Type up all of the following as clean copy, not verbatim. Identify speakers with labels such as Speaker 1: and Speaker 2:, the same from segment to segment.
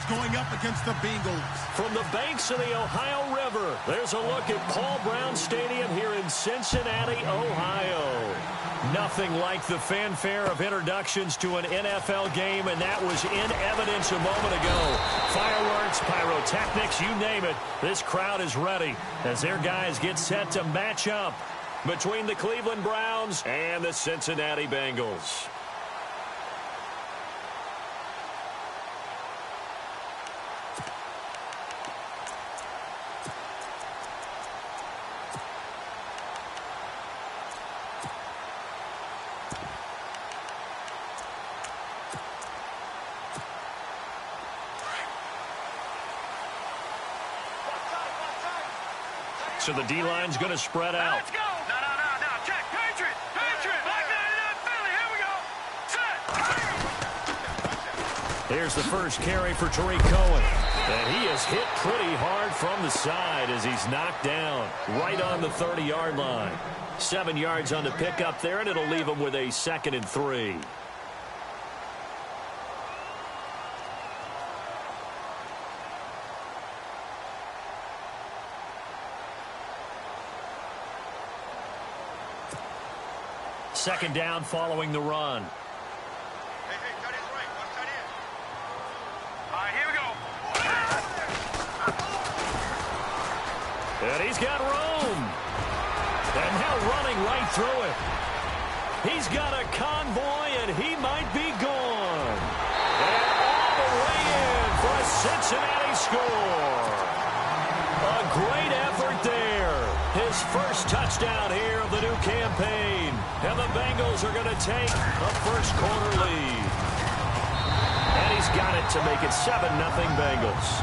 Speaker 1: going up against the Bengals.
Speaker 2: From the banks of the Ohio River, there's a look at Paul Brown Stadium here in Cincinnati, Ohio. Nothing like the fanfare of introductions to an NFL game, and that was in evidence a moment ago. Fireworks, pyrotechnics, you name it. This crowd is ready as their guys get set to match up between the Cleveland Browns and the Cincinnati Bengals. So the D-line's going to spread out.
Speaker 3: Let's go. No. Check. Patriot. Back that Philly. Here we go. Set.
Speaker 2: Here's the first carry for Tariq Cohen. And he is hit pretty hard from the side as he's knocked down right on the 30-yard line. 7 yards on the pickup there, and it'll leave him with a 2nd and 3. Second down following the run.
Speaker 3: Hey, cut in right. One cut in. All right, here we go.
Speaker 2: And he's got room. And now running right through it. He's got a convoy, and he might be gone. And all the way in for a Cincinnati score. A great effort there. His first touchdown here of the new campaign. And the Bengals are going to take a first-quarter lead. And he's got it to make it 7-0 Bengals.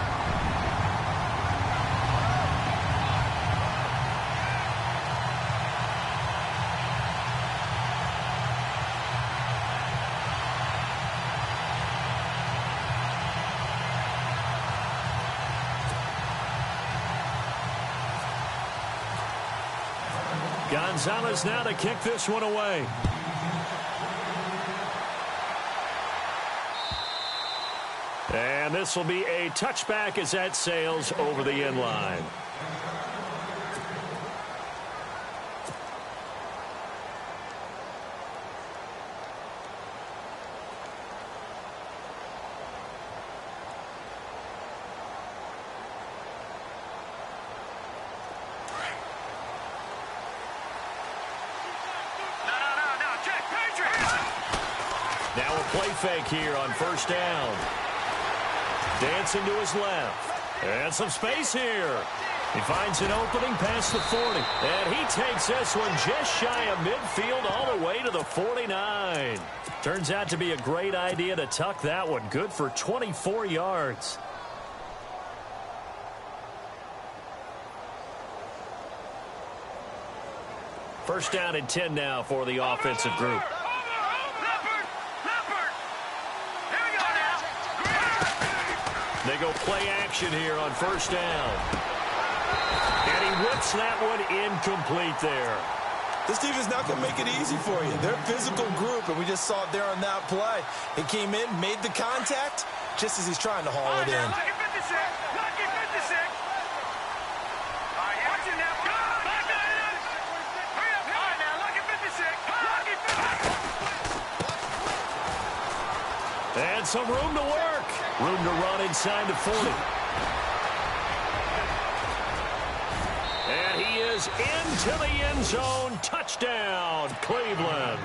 Speaker 2: Gonzalez now to kick this one away. And this will be a touchback as that sails over the end line. Now a play fake here on first down. Dancing to his left. And some space here. He finds an opening past the 40. And he takes this one just shy of midfield all the way to the 49. Turns out to be a great idea to tuck that one. Good for 24 yards. First down and 10 now for the offensive group. They go play action here on first down. And he whips that one incomplete there.
Speaker 4: This defense is not going to make it easy for you. They're a physical group, and we just saw it there on that play. He came in, made the contact, just as he's trying to haul it in.
Speaker 3: Lucky 56. Lucky 56. All right, watch it now. Back that in. Hurry up. All right, now, lucky 56. Lucky 56.
Speaker 2: And some room to work. Room to run inside the 40. And he is into the end zone. Touchdown, Cleveland.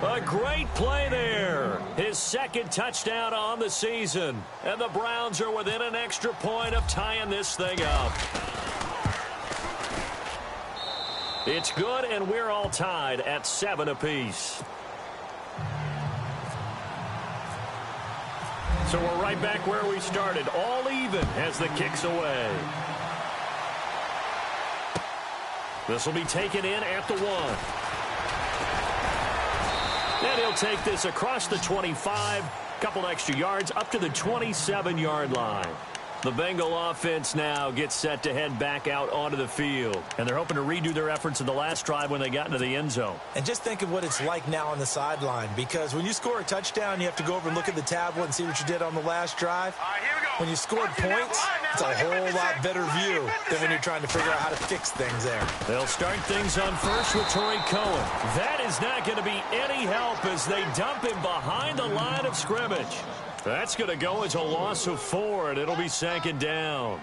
Speaker 2: A great play there. His second touchdown on the season. And the Browns are within an extra point of tying this thing up. It's good, and we're all tied at 7 apiece. So we're right back where we started, all even as the kick's away. This will be taken in at the 1. And he'll take this across the 25, couple extra yards up to the 27-yard line. The Bengal offense now gets set to head back out onto the field. And they're hoping to redo their efforts in the last drive when they got into the end zone.
Speaker 4: And just think of what it's like now on the sideline, because when you score a touchdown, you have to go over and look at the tablet and see what you did on the last drive.
Speaker 3: All right, here we go.
Speaker 4: When you score points, it's a whole lot better view than when you're trying to figure out how to fix things there.
Speaker 2: They'll start things on first with Torrey Cohen. That is not going to be any help as they dump him behind the line of scrimmage. That's going to go as a loss of 4, and it'll be second down.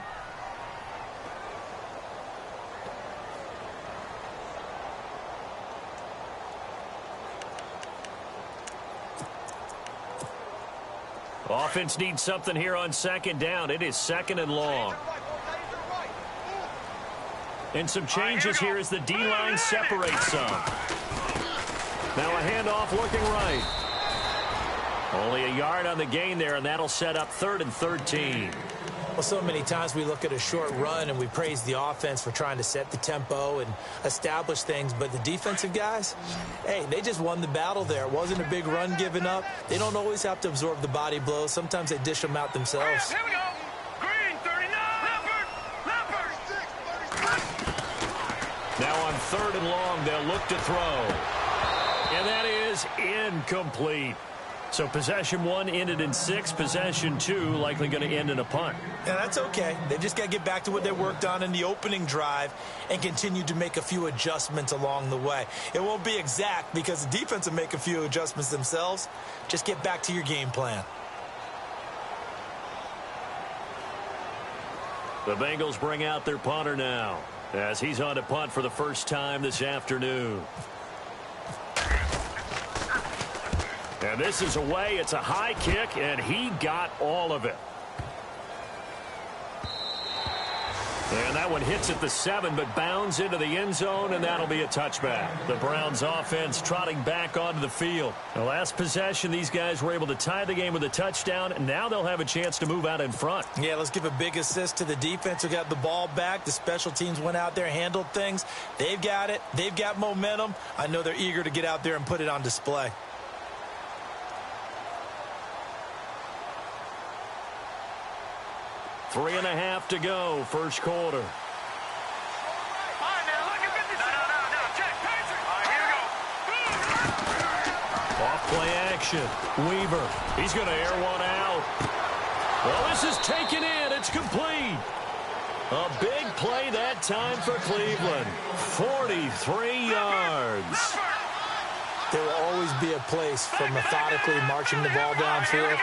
Speaker 2: Offense needs something here on second down. It is second and long. And some changes here as the D-line separates some. Now a handoff looking right. Only a yard on the gain there, and that'll set up 3rd and 13.
Speaker 4: Well, so many times we look at a short run and we praise the offense for trying to set the tempo and establish things, but the defensive guys, hey, they just won the battle there. It wasn't a big run given up. They don't always have to absorb the body blows. Sometimes they dish them out themselves.
Speaker 3: Here we go. Green, 39.
Speaker 2: Now on 3rd and long, they'll look to throw. And that is incomplete. So possession 1 ended in 6. Possession 2 likely going to end in a punt.
Speaker 4: Yeah, that's okay. They've just got to get back to what they worked on in the opening drive and continue to make a few adjustments along the way. It won't be exact because the defense will make a few adjustments themselves. Just get back to your game plan.
Speaker 2: The Bengals bring out their punter now as he's on to punt for the first time this afternoon. And this is away. It's a high kick, and he got all of it. And that one hits at the 7, but bounds into the end zone, and that'll be a touchback. The Browns offense trotting back onto the field. The last possession, these guys were able to tie the game with a touchdown, and now they'll have a chance to move out in front.
Speaker 4: Yeah, let's give a big assist to the defense who got the ball back. The special teams went out there, handled things. They've got it. They've got momentum. I know they're eager to get out there and put it on display.
Speaker 2: Three and a half to go, first quarter.
Speaker 3: All right, now look at 56. No, check. All right, here we go.
Speaker 2: Off play action. Weaver. He's going to air one out. Well, this is taken in. It's complete. A big play that time for Cleveland. 43 yards.
Speaker 4: There will always be a place for methodically marching the ball downfield.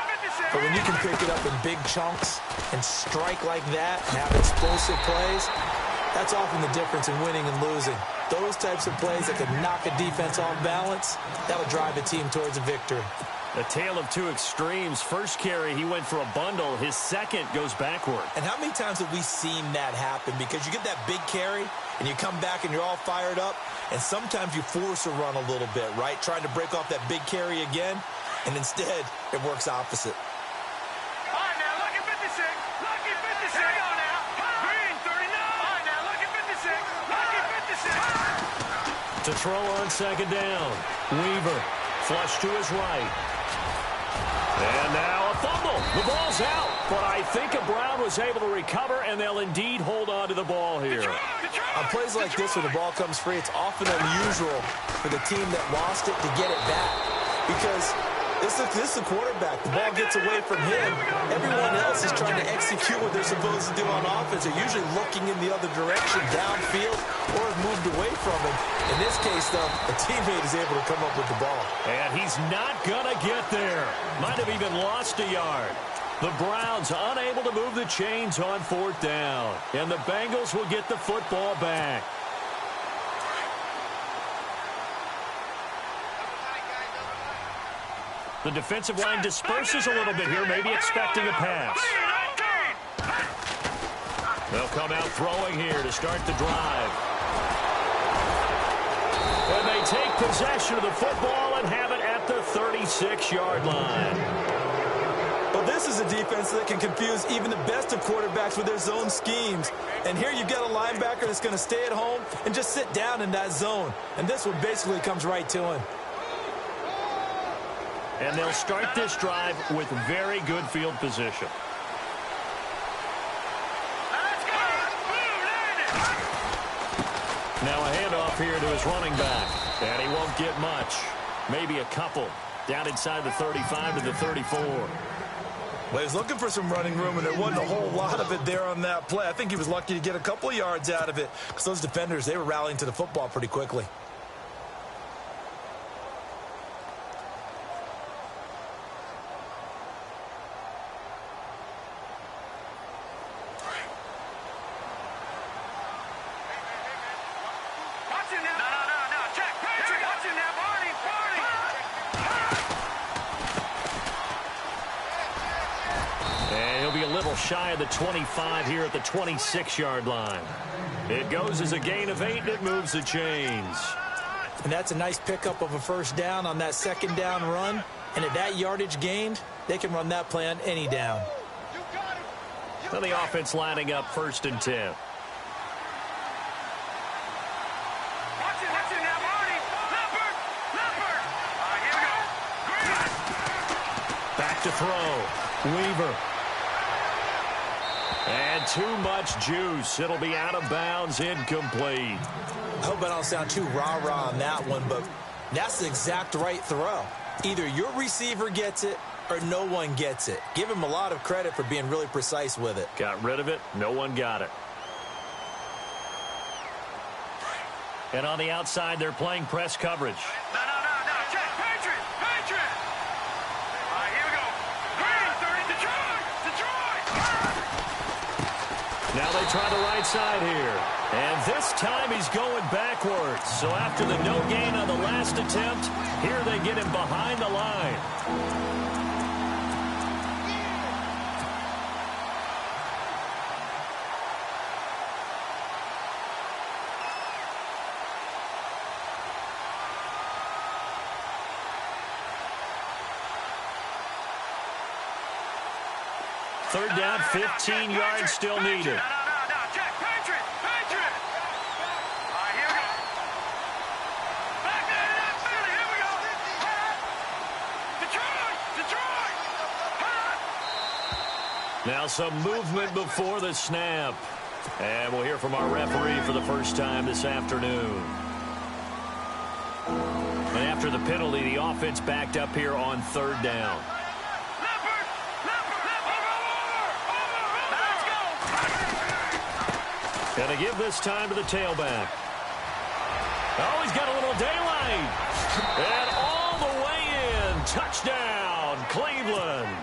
Speaker 4: But when you can pick it up in big chunks and strike like that and have explosive plays, that's often the difference in winning and losing. Those types of plays that can knock a defense off balance, that'll drive a team towards a victory.
Speaker 2: A tale of two extremes. First carry, he went for a bundle. His second goes backward.
Speaker 4: And how many times have we seen that happen? Because you get that big carry, and you come back and you're all fired up, and sometimes you force a run a little bit, right? Trying to break off that big carry again, and instead, it works opposite.
Speaker 3: All right, now look at 56. Look at 56. Here we go now. Green, 39. All right, now look at 56. Look at 56.
Speaker 2: To throw on second down. Weaver, flush to his right. And now a fumble. The ball's out. But I think Brown was able to recover, and they'll indeed hold on to the ball here.
Speaker 4: On plays like this where the ball comes free, it's often unusual for the team that lost it to get it back. Because this is the quarterback. The ball gets away from him. Everyone else is trying to execute what they're supposed to do on offense. They're usually looking in the other direction, downfield, or have moved away from him. In this case, though, a teammate is able to come up with the ball.
Speaker 2: And he's not going to get there. Might have even lost a yard. The Browns unable to move the chains on fourth down. And the Bengals will get the football back. The defensive line disperses a little bit here, maybe expecting a pass. They'll come out throwing here to start the drive. And they take possession of the football and have it at the 36-yard line.
Speaker 4: But this is a defense that can confuse even the best of quarterbacks with their zone schemes. And here you've got a linebacker that's going to stay at home and just sit down in that zone. And this one basically comes right to him.
Speaker 2: And they'll start this drive with very good field position. Now a handoff here to his running back. And he won't get much. Maybe a couple. Down inside the 35 to the 34.
Speaker 4: Well, he was looking for some running room, and there wasn't a whole lot of it there on that play. I think he was lucky to get a couple of yards out of it because those defenders, they were rallying to the football pretty quickly.
Speaker 2: Shy of the 25 here at the 26-yard line. It goes as a gain of 8, and it moves the chains.
Speaker 4: And that's a nice pickup of a first down on that second down run. And at that yardage gained, they can run that play on any down.
Speaker 2: Then the offense lining up 1st and 10. Back to throw. Weaver. And too much juice. It'll be out of bounds, incomplete.
Speaker 4: I hope I don't sound too rah-rah on that one, but that's the exact right throw. Either your receiver gets it or no one gets it. Give him a lot of credit for being really precise with it.
Speaker 2: Got rid of it. No one got it. And on the outside, they're playing press coverage.
Speaker 3: No. Check. Patriot. All right, here we go. Green, 30. Detroit.
Speaker 2: Now they try the right side here. And this time he's going backwards. So after the no gain on the last attempt, here they get him behind the line. Third down, 15 yards still needed.
Speaker 3: No. Check. Patriot. All right, here we go. Back there, Philly. Here we go. Detroit.
Speaker 2: Now some movement before the snap. And we'll hear from our referee for the first time this afternoon. And after the penalty, the offense backed up here on 3rd down. Going to give this time to the tailback. Oh, he's got a little daylight. And all the way in. Touchdown, Cleveland.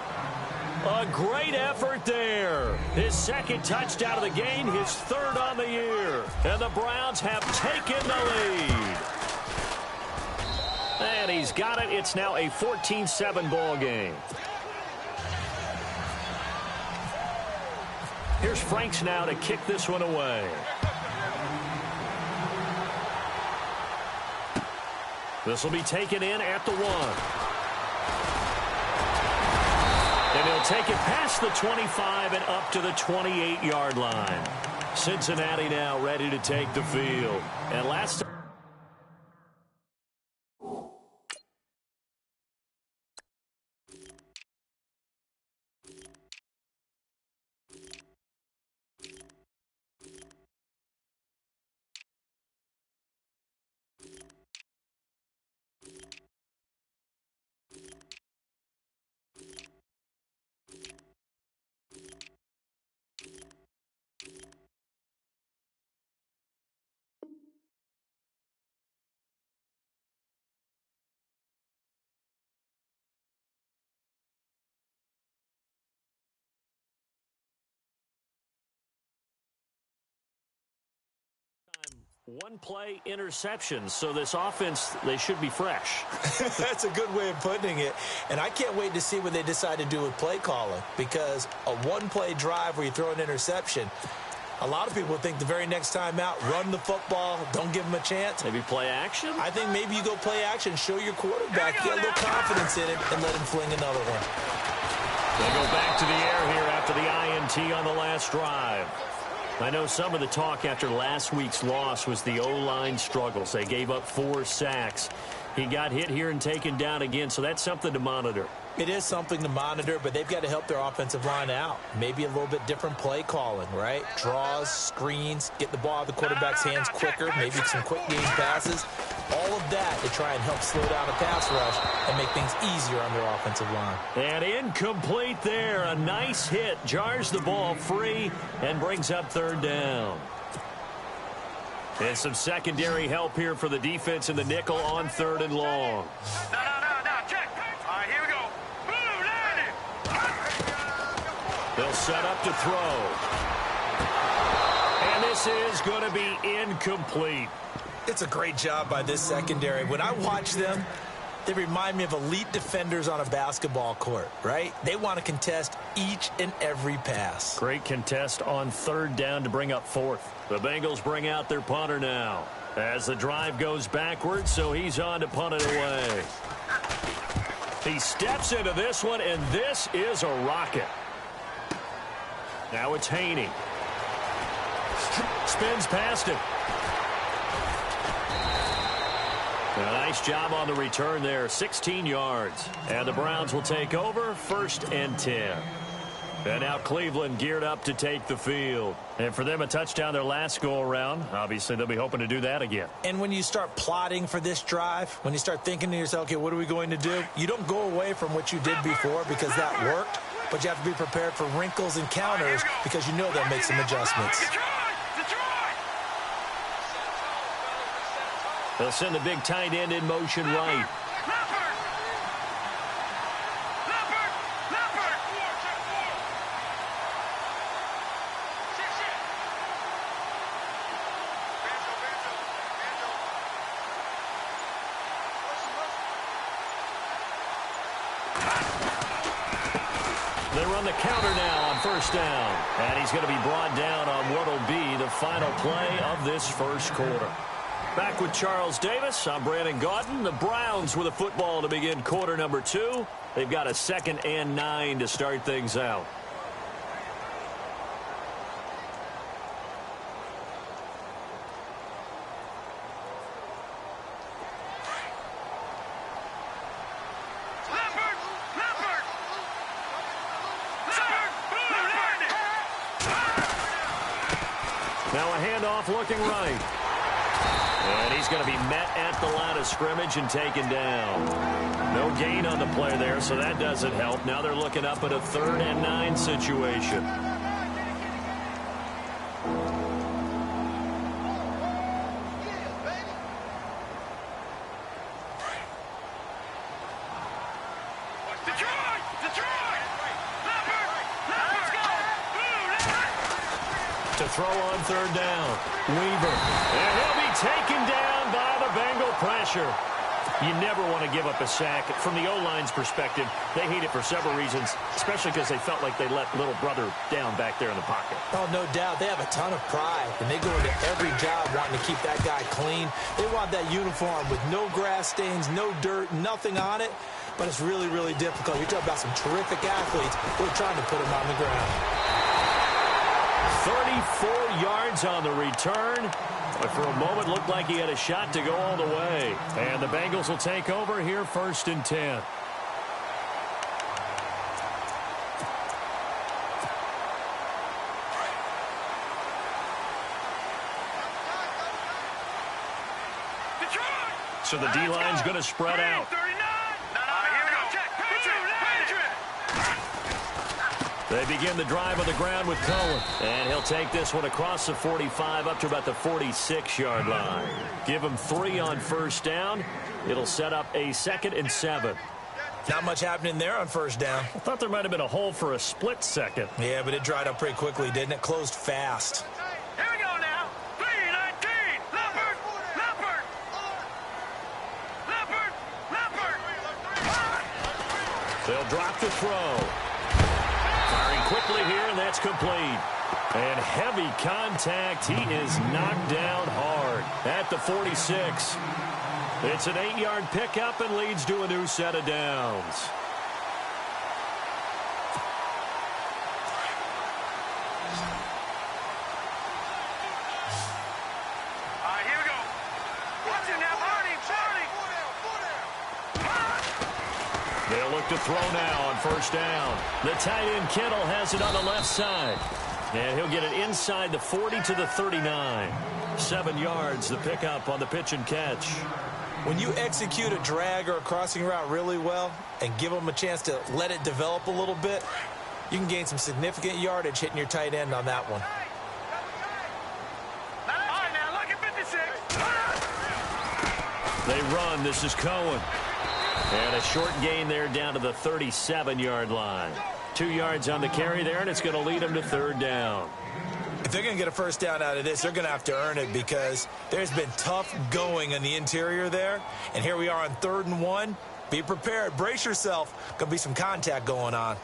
Speaker 2: A great effort there. His 2nd touchdown of the game, his 3rd on the year. And the Browns have taken the lead. And he's got it. It's now a 14-7 ball game. Here's Franks now to kick this one away. This will be taken in at the 1. And he'll take it past the 25 and up to the 28-yard line. Cincinnati now ready to take the field. And last time. One-play interception, so this offense, they should be fresh.
Speaker 4: That's a good way of putting it. And I can't wait to see what they decide to do with play calling, because a one-play drive where you throw an interception, a lot of people think the very next time out, run the football, don't give them a chance.
Speaker 2: Maybe play action?
Speaker 4: I think maybe you go play action, show your quarterback, get a little confidence in it, and let him fling another one.
Speaker 2: They'll go back to the air here after the INT on the last drive. I know some of the talk after last week's loss was the O-line struggles. They gave up 4 sacks. He got hit here and taken down again, so that's something to monitor.
Speaker 4: It is something to monitor, but they've got to help their offensive line out. Maybe a little bit different play calling, right? Draws, screens, get the ball out of the quarterback's hands quicker, maybe some quick game passes. All of that to try and help slow down a pass rush and make things easier on their offensive line.
Speaker 2: And incomplete there. A nice hit. Jars the ball free and brings up third down. And some secondary help here for the defense in the nickel on third and long.
Speaker 3: No, check. All right, here we go. Boom, landed.
Speaker 2: They'll set up to throw. And this is going to be incomplete.
Speaker 4: It's a great job by this secondary. When I watch them, they remind me of elite defenders on a basketball court, right? They want to contest each and every pass.
Speaker 2: Great contest on third down to bring up fourth. The Bengals bring out their punter now as the drive goes backwards, so he's on to punt it away. He steps into this one, and this is a rocket. Now it's Haney. Spins past it. A nice job on the return there, 16 yards. And the Browns will take over, 1st and 10. And now Cleveland geared up to take the field. And for them, a touchdown their last go-around. Obviously, they'll be hoping to do that again.
Speaker 4: And when you start plotting for this drive, when you start thinking to yourself, okay, what are we going to do? You don't go away from what you did before because that worked, but you have to be prepared for wrinkles and counters because you know they'll make some adjustments.
Speaker 2: They'll send the big tight end in motion right. They run the counter now on first down. And he's going to be brought down on what will be the final play of this first quarter. Back with Charles Davis, I'm Brandon Gaudin. The Browns with a football to begin quarter number 2. They've got a 2nd and 9 to start things out. Now a handoff looking right. And he's going to be met at the line of scrimmage and taken down. No gain on the play there, so that doesn't help. Now they're looking up at a 3rd and 9 situation. To throw on 3rd down. Weaver. And he'll be taken down by the Bengal pressure. You never want to give up a sack. From the O-line's perspective, they hate it for several reasons, especially because they felt like they let little brother down back there in the pocket.
Speaker 4: Oh, no doubt. They have a ton of pride, and they go into every job wanting to keep that guy clean. They want that uniform with no grass stains, no dirt, nothing on it. But it's really, really difficult. You're talking about some terrific athletes who are trying to put him on the ground.
Speaker 2: 34 yards on the return. But for a moment, looked like he had a shot to go all the way. And the Bengals will take over here 1st and 10. So the D-line's going to spread out. They begin the drive on the ground with Cohen. And he'll take this one across the 45 up to about the 46-yard line. Give him 3 on first down. It'll set up a 2nd and 7.
Speaker 4: Not much happening there on first down.
Speaker 2: I thought there might have been a hole for a split second.
Speaker 4: Yeah, but it dried up pretty quickly, didn't it? Closed fast.
Speaker 3: Here we go now. 3-19. Leopard.
Speaker 2: They'll drop the throw. Firing quickly here, and that's complete. And heavy contact. He is knocked down hard at the 46. It's an 8-yard pickup and leads to a new set of downs.
Speaker 3: Here we go. Watch it now.
Speaker 2: They'll look look to throw now on first down. The tight end Kittle has it on the left side. And he'll get it inside the 40 to the 39. 7 yards, the pickup on the pitch and catch.
Speaker 4: When you execute a drag or a crossing route really well and give them a chance to let it develop a little bit, you can gain some significant yardage hitting your tight end on that one.
Speaker 3: All right, now, look at 56.
Speaker 2: They run. This is Cohen. And a short gain there down to the 37-yard line. 2 yards on the carry there, and it's going to lead them to third down.
Speaker 4: If they're going to get a first down out of this, they're going to have to earn it because there's been tough going on the interior there. And here we are on 3rd and 1. Be prepared. Brace yourself. Going to be some contact going on.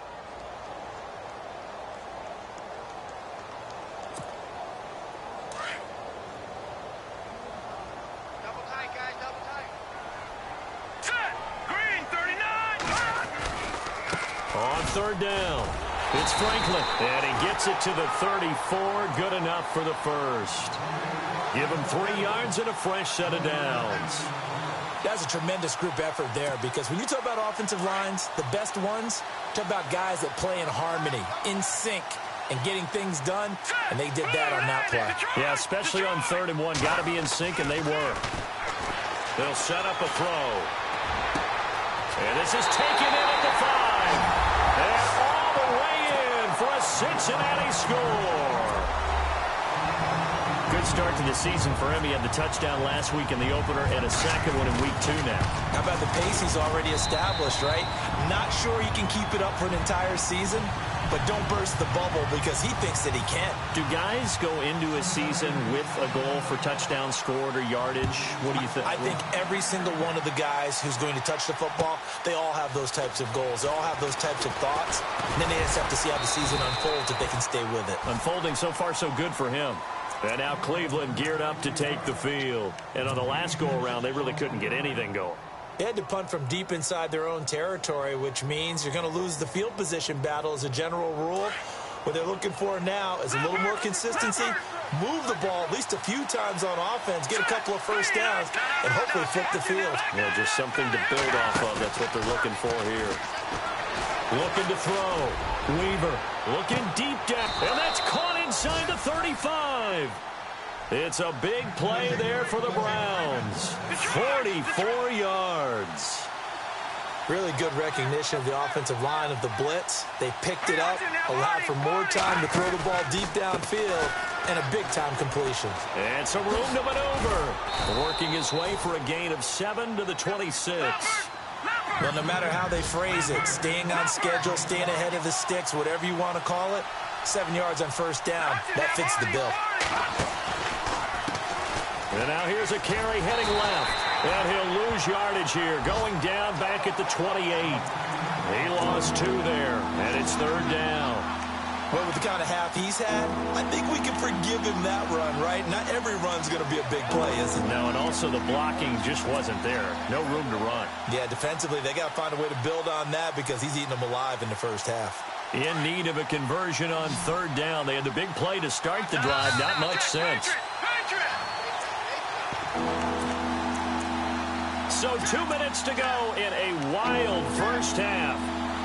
Speaker 3: Double tight, guys, double tight. Set. Green, 39.
Speaker 2: On 3rd down, it's Franklin, and he gets it to the 34. Good enough for the first. Give him 3 yards and a fresh set of downs.
Speaker 4: That's a tremendous group effort there because when you talk about offensive lines, the best ones, talk about guys that play in harmony, in sync, and getting things done, and they did that on that play.
Speaker 2: Yeah, especially on 3rd and 1. Got to be in sync, and they were. They'll set up a throw. And this is taken in at the 5. And all the way in for a Cincinnati score. Good start to the season for him. He had the touchdown last week in the opener and a second one in week 2 now.
Speaker 4: How about the pace he's already established, right? Not sure he can keep it up for an entire season, but don't burst the bubble because he thinks that he can.
Speaker 2: Do guys go into a season with a goal for touchdown scored or yardage? What do you think?
Speaker 4: I think every single one of the guys who's going to touch the football, they all have those types of goals. They all have those types of thoughts, and then they just have to see how the season unfolds if they can stay with it.
Speaker 2: Unfolding so far so good for him. And now Cleveland geared up to take the field. And on the last go-around, they really couldn't get anything going.
Speaker 4: They had to punt from deep inside their own territory, which means you're going to lose the field position battle as a general rule. What they're looking for now is a little more consistency, move the ball at least a few times on offense, get a couple of first downs, and hopefully flip the field.
Speaker 2: Yeah, just something to build off of. That's what they're looking for here. Looking to throw. Weaver looking deep down, and that's caught inside the 35. It's a big play there for the Browns. 44 yards.
Speaker 4: Really good recognition of the offensive line of the blitz. They picked it up, allowed for more time to throw the ball deep downfield, and a big-time completion.
Speaker 2: And some room to maneuver. Working his way for a gain of 7 to the 26.
Speaker 4: Well, no matter how they phrase it, staying on schedule, staying ahead of the sticks, whatever you want to call it, 7 yards on first down, that fits the bill.
Speaker 2: And now here's a carry heading left. And he'll lose yardage here, going down back at the 28. He lost 2 there, and it's 3rd down.
Speaker 4: Well, with the kind of half he's had, I think we can forgive him that run, right? Not every run's going to be a big play, is it?
Speaker 2: No, and also the blocking just wasn't there. No room to run.
Speaker 4: Yeah, defensively, they got to find a way to build on that because he's eating them alive in the first half.
Speaker 2: In need of a conversion on 3rd down. They had the big play to start the drive. Not much sense. So 2 minutes to go in a wild first half.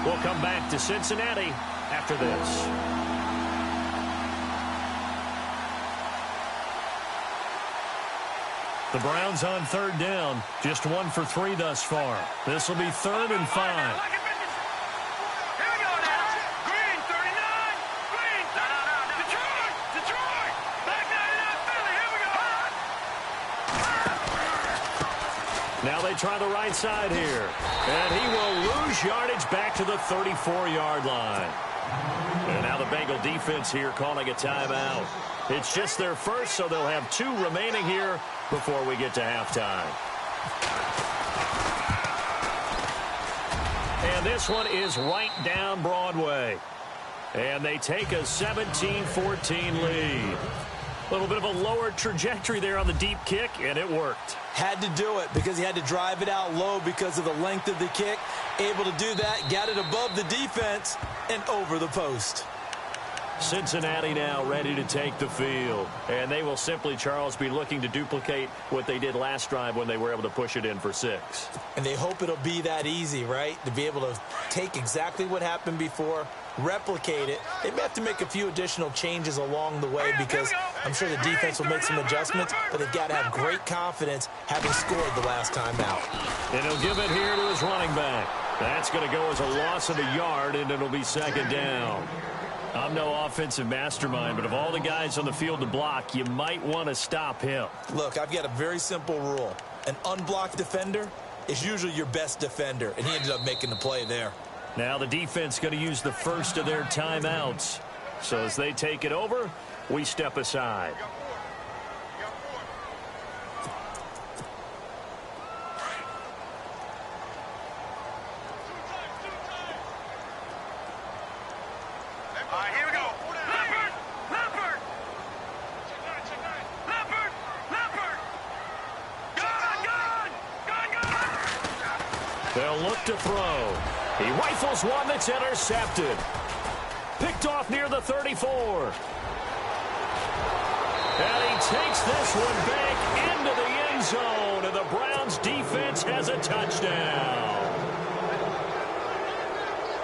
Speaker 2: We'll come back to Cincinnati after this. The Browns on 3rd down. Just 1 for 3 thus far. This will be 3rd and 5. Now they try the right side here. And he will lose yardage back to the 34-yard line. And now the Bengal defense here calling a timeout. It's just their first, so they'll have 2 remaining here before we get to halftime. And this one is right down Broadway. And they take a 17-14 lead. A little bit of a lower trajectory there on the deep kick, and it worked.
Speaker 4: Had to do it because he had to drive it out low because of the length of the kick. Able to do that, got it above the defense and over the post.
Speaker 2: Cincinnati now ready to take the field. And they will simply, Charles, be looking to duplicate what they did last drive when they were able to push it in for 6.
Speaker 4: And they hope it'll be that easy, right? To be able to take exactly what happened before, replicate it. They may have to make a few additional changes along the way because I'm sure the defense will make some adjustments, but they've got to have great confidence having scored the last time out.
Speaker 2: And he'll give it here to his running back. That's going to go as a loss of a yard, and it'll be 2nd down. I'm no offensive mastermind, but of all the guys on the field to block, you might want to stop him.
Speaker 4: Look, I've got a very simple rule. An unblocked defender is usually your best defender, and he ended up making the play there.
Speaker 2: Now the defense going to use the first of their timeouts. So as they take it over, we step aside.
Speaker 3: All right, here we go. Leopard! Leopard! Leopard! Leopard! Gun!
Speaker 2: They'll look to throw. He rifles one that's intercepted. Picked off near the 34. And he takes this one back into the end zone, and the Browns defense has a touchdown.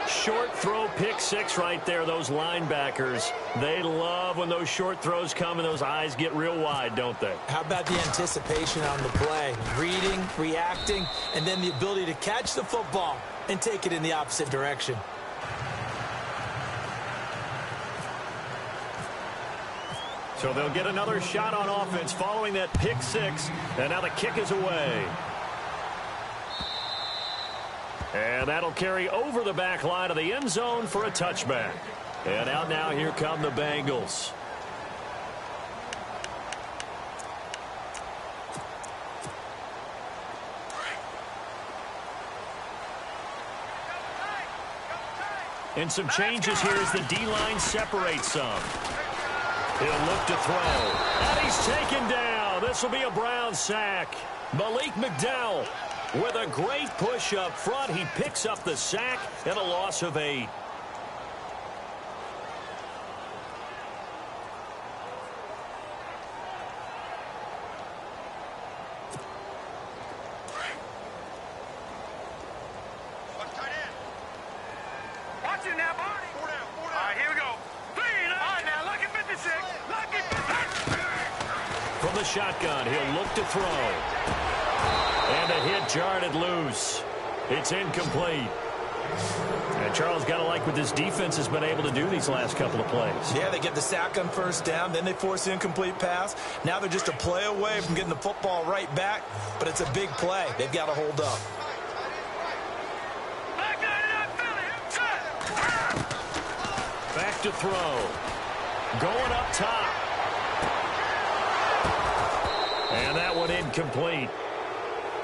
Speaker 2: Short throw, pick 6 right there. Those linebackers, they love when those short throws come and those eyes get real wide, don't they?
Speaker 4: How about the anticipation on the play? Reading, reacting, and then the ability to catch the football and take it in the opposite direction.
Speaker 2: So they'll get another shot on offense following that pick 6, and now the kick is away. And that'll carry over the back line of the end zone for a touchback. And out now, here come the Bengals. And some changes here as the D-line separates some. He'll look to throw. And he's taken down. This will be a Brown sack. Malik McDowell with a great push up front. He picks up the sack and a loss of 8.
Speaker 3: Watch it now, Barney. 4 down, 4 down. All right, here we go. 3 down. All right, now, lucky 56. Lucky 56.
Speaker 2: From the shotgun, he'll look to throw. And a hit jarred it loose. It's incomplete. And Charles, got to like what this defense has been able to do these last couple of plays.
Speaker 4: Yeah, they get the sack on first down, then they force the incomplete pass. Now they're just a play away from getting the football right back, but it's a big play. They've got to hold up.
Speaker 2: Back to throw. Going up top. And that one incomplete.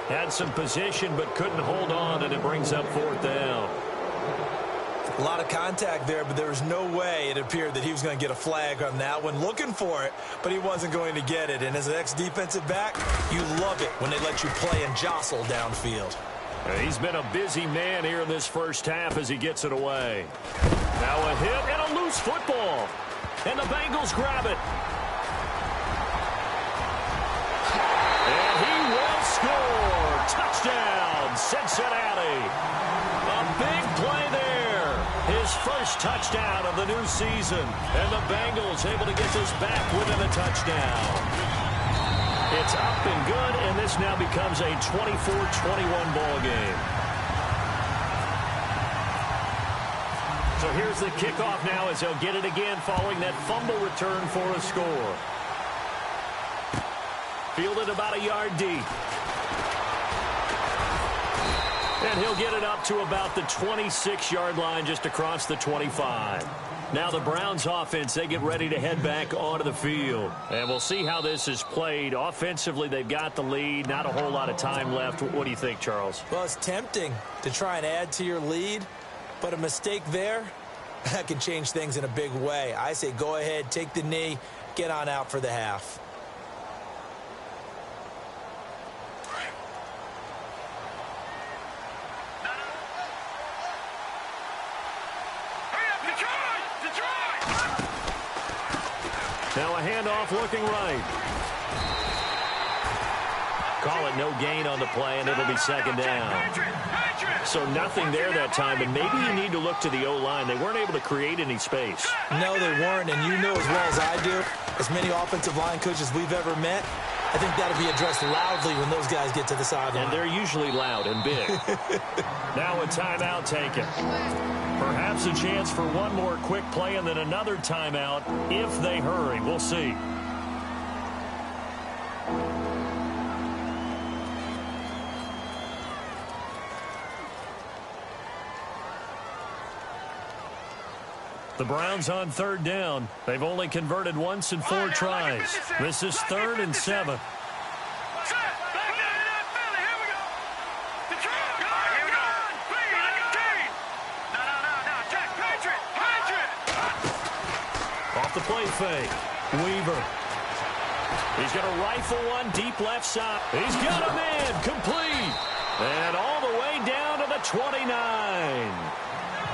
Speaker 2: Had some position but couldn't hold on, and it brings up 4th down.
Speaker 4: A lot of contact there, but there was no way it appeared that he was going to get a flag on that one. Looking for it, but he wasn't going to get it. And as an ex-defensive back, you love it when they let you play and jostle downfield.
Speaker 2: He's been a busy man here in this first half as he gets it away. Now a hit and a loose football. And the Bengals grab it. And he will score. Touchdown, Cincinnati. A big play there. His first touchdown of the new season. And the Bengals able to get this back within a touchdown. It's up and good, and this now becomes a 24-21 ball game. So here's the kickoff now as they'll get it again following that fumble return for a score. Fielded about a yard deep. And he'll get it up to about the 26-yard line just across the 25. Now the Browns offense, they get ready to head back onto the field. And we'll see how this is played. Offensively, they've got the lead. Not a whole lot of time left. What do you think, Charles?
Speaker 4: Well, it's tempting to try and add to your lead, but a mistake there, that can change things in a big way. I say go ahead, take the knee, get on out for the half.
Speaker 2: Now a handoff looking right. Call it no gain on the play, and it'll be second down. So nothing there that time, and maybe you need to look to the O-line. They weren't able to create any space.
Speaker 4: No, they weren't, and you know as well as I do, as many offensive line coaches we've ever met, I think that'll be addressed loudly when those guys get to the sideline.
Speaker 2: And they're usually loud and big. Now a timeout taken. Perhaps a chance for one more quick play and then another timeout if they hurry. We'll see. The Browns on third down. They've only converted once in 4 tries. This is 3rd and 7. Off the play fake. Weaver. He's going to rifle one deep left side. He's got a man complete. And all the way down to the 29.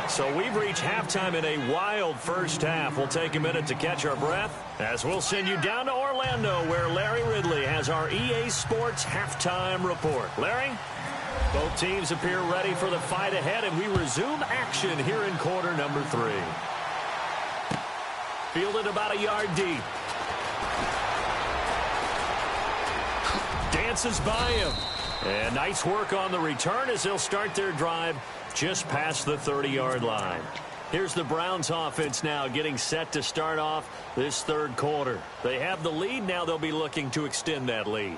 Speaker 2: So we've reached halftime in a wild first half. We'll take a minute to catch our breath as we'll send you down to Orlando where Larry Ridley has our EA Sports halftime report. Larry? Both teams appear ready for the fight ahead, and we resume action here in quarter number 3. Fielded about a yard deep. Dances by him. And nice work on the return as they'll start their drive just past the 30-yard line. Here's the Browns offense now getting set to start off this third quarter. They have the lead. Now they'll be looking to extend that lead.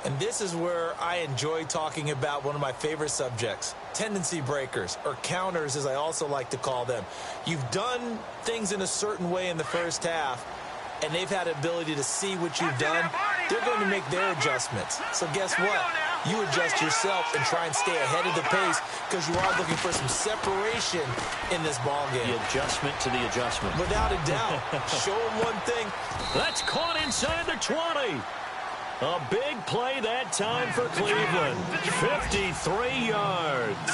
Speaker 4: And this is where I enjoy talking about one of my favorite subjects, tendency breakers, or counters as I also like to call them. You've done things in a certain way in the first half, and they've had the ability to see what you've done. They're going to make their adjustments. So guess what? You adjust yourself and try and stay ahead of the pace because you are looking for some separation in this ball game.
Speaker 2: The adjustment to the adjustment.
Speaker 4: Without a doubt. Show them one thing.
Speaker 2: That's caught inside the 20. A big play that time for Cleveland. 53 yards.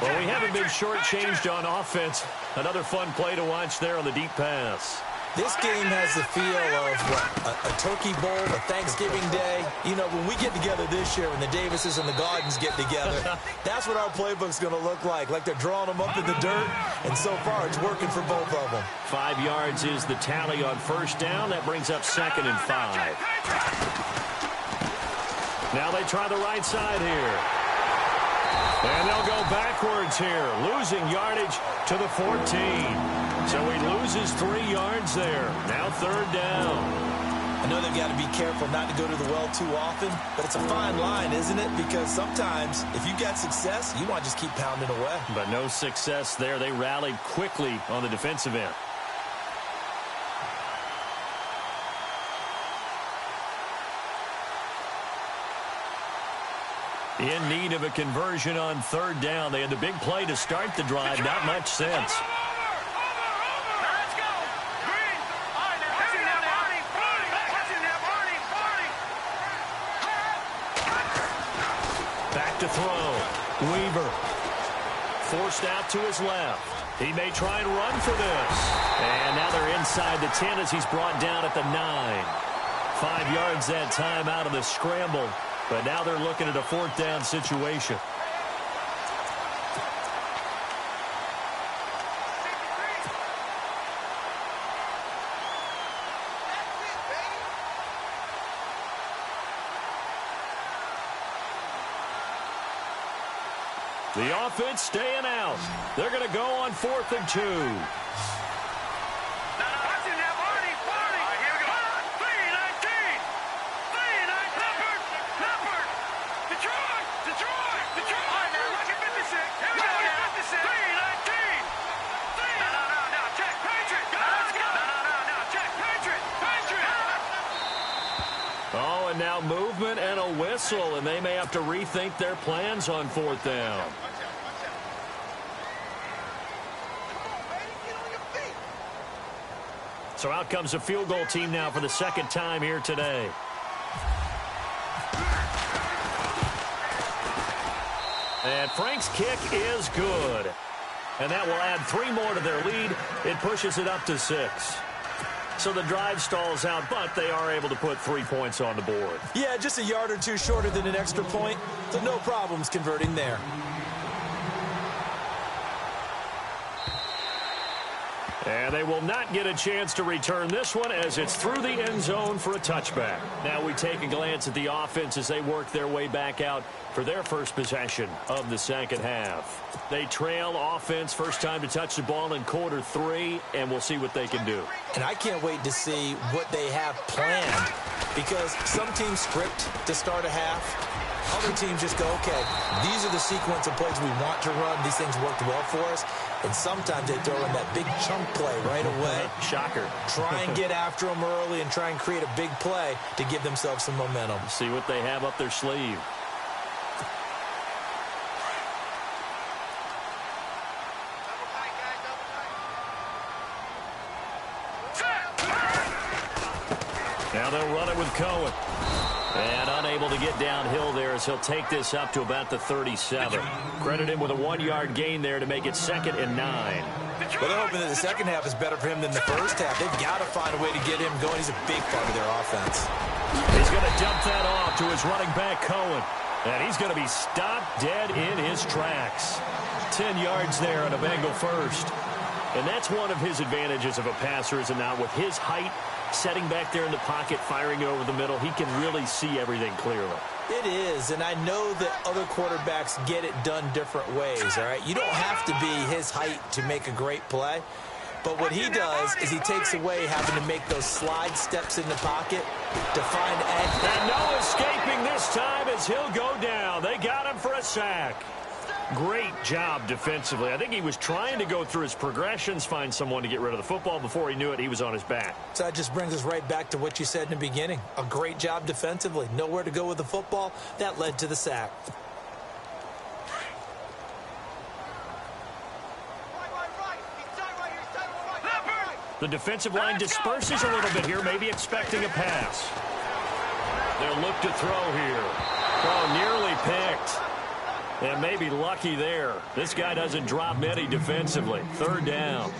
Speaker 2: Well, we haven't been shortchanged on offense. Another fun play to watch there on the deep pass.
Speaker 4: This game has the feel of a turkey bowl, a Thanksgiving day. You know, when we get together this year, when the Davises and the Gardens get together, that's what our playbook's going to look like. Like they're drawing them up in the dirt, and so far it's working for both of them.
Speaker 2: 5 yards is the tally on first down. That brings up 2nd and 5. Now they try the right side here. And they'll go backwards here, losing yardage to the 14. So he loses 3 yards there. Now 3rd down.
Speaker 4: I know they've got to be careful not to go to the well too often, but it's a fine line, isn't it? Because sometimes if you got success, you want to just keep pounding away.
Speaker 2: But no success there. They rallied quickly on the defensive end. In need of a conversion on 3rd down. They had the big play to start the drive. Not much sense. Back to throw. Weaver. Forced out to his left. He may try and run for this. And now they're inside the 10 as he's brought down at the 9. 5 yards that time out of the scramble. But now they're looking at a 4th down situation. The offense staying out. They're going to go on 4th and 2. And now movement and a whistle, and they may have to rethink their plans on 4th down. So out comes a field goal team now for the 2nd time here today. And Frank's kick is good. And that will add 3 more to their lead. It pushes it up to 6. So the drive stalls out, but they are able to put 3 points on the board.
Speaker 4: Yeah, just a yard or two shorter than an extra point, so no problems converting there.
Speaker 2: And they will not get a chance to return this one as it's through the end zone for a touchback. Now we take a glance at the offense as they work their way back out for their first possession of the second half. They trail offense, first time to touch the ball in quarter 3, and we'll see what they can do.
Speaker 4: And I can't wait to see what they have planned, because some teams script to start a half. Other teams just go, okay, these are the sequence of plays we want to run. These things worked well for us. And sometimes they throw in that big chunk play right away.
Speaker 2: Shocker.
Speaker 4: Try and get after them early and try and create a big play to give themselves some momentum.
Speaker 2: See what they have up their sleeve. Now they'll run it with Cohen. And unable to get downhill there as he'll take this up to about the 37. Credit him with a 1-yard gain there to make it 2nd and 9.
Speaker 4: Well, they're hoping that the second half is better for him than the first half. They've got to find a way to get him going. He's a big part of their offense.
Speaker 2: He's going to dump that off to his running back, Cohen. And he's going to be stopped dead in his tracks. 10 yards there on a Bengal first. And that's one of his advantages of a passer, is it not? With his height, setting back there in the pocket, firing it over the middle, he can really see everything clearly.
Speaker 4: It is, and I know that other quarterbacks get it done different ways, all right? You don't have to be his height to make a great play, but what he does is he takes away having to make those slide steps in the pocket to find edge.
Speaker 2: And no escaping this time as he'll go down. They got him for a sack. Great job defensively. I think he was trying to go through his progressions, find someone to get rid of the football. Before he knew it, he was on his back.
Speaker 4: So that just brings us right back to what you said in the beginning. A great job defensively. Nowhere to go with the football. That led to the sack.
Speaker 2: The defensive line disperses a little bit here, maybe expecting a pass. They'll look to throw here. Oh, nearly picked. And maybe lucky there. This guy doesn't drop many defensively. 3rd down.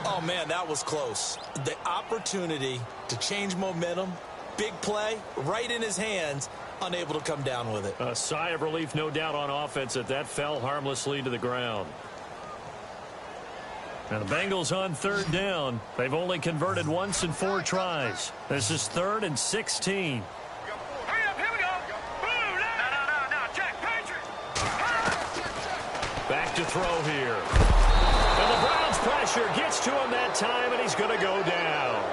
Speaker 4: Oh, man, that was close. The opportunity to change momentum, big play, right in his hands, unable to come down with it.
Speaker 2: A sigh of relief, no doubt, on offense that fell harmlessly to the ground. Now the Bengals on 3rd down. They've only converted once in 4 tries. This is 3rd and 16. Back to throw here. And the Browns pressure gets to him that time, and he's going to go down.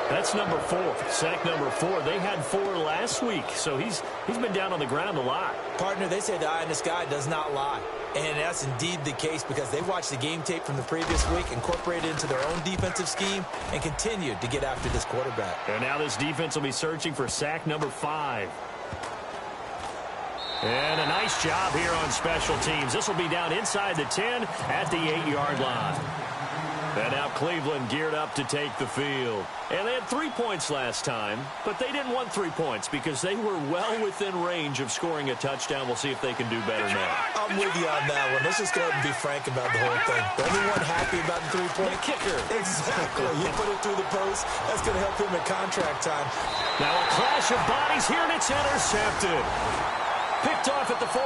Speaker 2: That's number 4. Sack number 4. They had 4 last week, so he's been down on the ground a lot.
Speaker 4: Partner, they say the eye in the sky does not lie. And that's indeed the case, because they watched the game tape from the previous week, incorporated it into their own defensive scheme, and continued to get after this quarterback.
Speaker 2: And now this defense will be searching for sack number 5. And a nice job here on special teams. This will be down inside the 10 at the 8-yard line. And now Cleveland geared up to take the field. And they had 3 points last time, but they didn't want 3 points because they were well within range of scoring a touchdown. We'll see if they can do better now.
Speaker 4: I'm with you on that one. Let's just go ahead and be frank about the whole thing. The only one happy about the 3-point
Speaker 2: kicker.
Speaker 4: Exactly. You put it through the post. That's going to help him at contract time.
Speaker 2: Now a clash of bodies here, and it's intercepted. Picked off at the 48.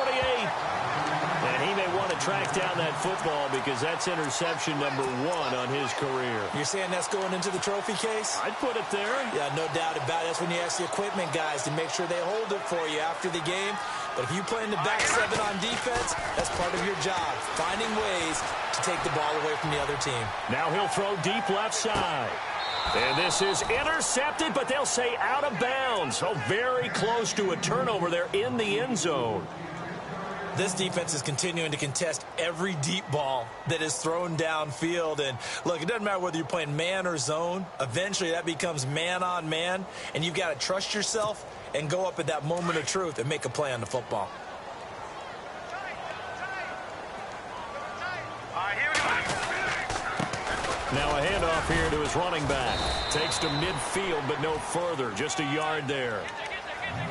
Speaker 2: And he may want to track down that football because that's interception number 1 on his career.
Speaker 4: You're saying that's going into the trophy case?
Speaker 2: I'd put it there.
Speaker 4: Yeah, no doubt about it. That's when you ask the equipment guys to make sure they hold it for you after the game. But if you play in the back 7 on defense, that's part of your job, finding ways to take the ball away from the other team.
Speaker 2: Now he'll throw deep left side. And this is intercepted, but they'll say out of bounds. So very close to a turnover there in the end zone.
Speaker 4: This defense is continuing to contest every deep ball that is thrown downfield. And, look, it doesn't matter whether you're playing man or zone. Eventually that becomes man on man, and you've got to trust yourself and go up at that moment of truth and make a play on the football.
Speaker 2: Now a handoff here to his running back. Takes to midfield, but no further. Just a yard there.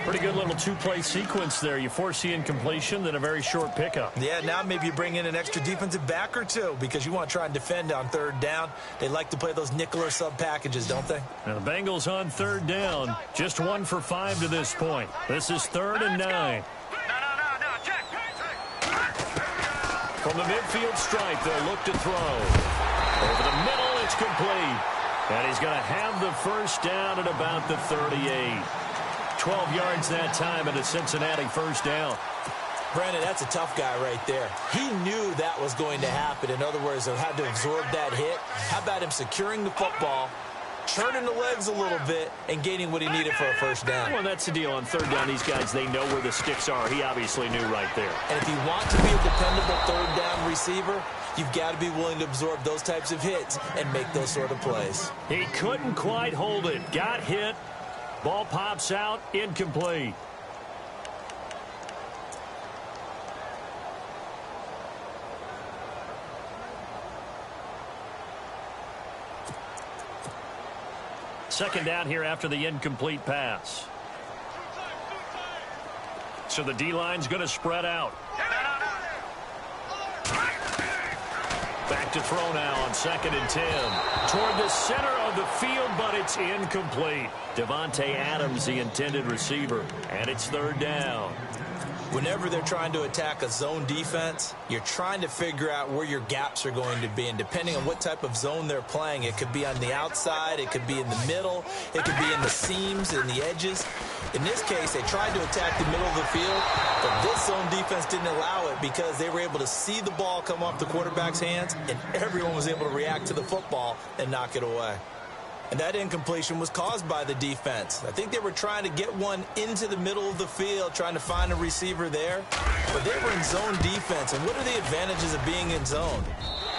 Speaker 2: Pretty good little two-play sequence there. You force the incompletion, then a very short pickup.
Speaker 4: Yeah, now maybe you bring in an extra defensive back or two because you want to try and defend on third down. They like to play those nickel or sub packages, don't they?
Speaker 2: Now the Bengals on third down. Just 1 for 5 to this point. This is 3rd and 9.
Speaker 3: No, check.
Speaker 2: From the midfield stripe, they'll look to throw. Over the middle, it's complete. And he's going to have the first down at about the 38. 12 yards that time and a Cincinnati first down.
Speaker 4: Brandon, that's a tough guy right there. He knew that was going to happen. In other words, he had to absorb that hit. How about him securing the football, churning the legs a little bit, and gaining what he needed for a first down?
Speaker 2: Well, that's the deal. On third down, these guys, they know where the sticks are. He obviously knew right there.
Speaker 4: And if you want to be a dependable third down receiver, you've got to be willing to absorb those types of hits and make those sort of plays.
Speaker 2: He couldn't quite hold it. Got hit. Ball pops out, incomplete. Second down here after the incomplete pass. So the D-line's going to spread out. Back to throw now on 2nd and 10. Toward the center of the field, but it's incomplete. Devontae Adams, the intended receiver, and it's 3rd down.
Speaker 4: Whenever they're trying to attack a zone defense, you're trying to figure out where your gaps are going to be. And depending on what type of zone they're playing, it could be on the outside, it could be in the middle, it could be in the seams and the edges. In this case, they tried to attack the middle of the field, but this zone defense didn't allow it because they were able to see the ball come off the quarterback's hands, and everyone was able to react to the football and knock it away. And that incompletion was caused by the defense. I think they were trying to get one into the middle of the field, trying to find a receiver there. But they were in zone defense. And what are the advantages of being in zone?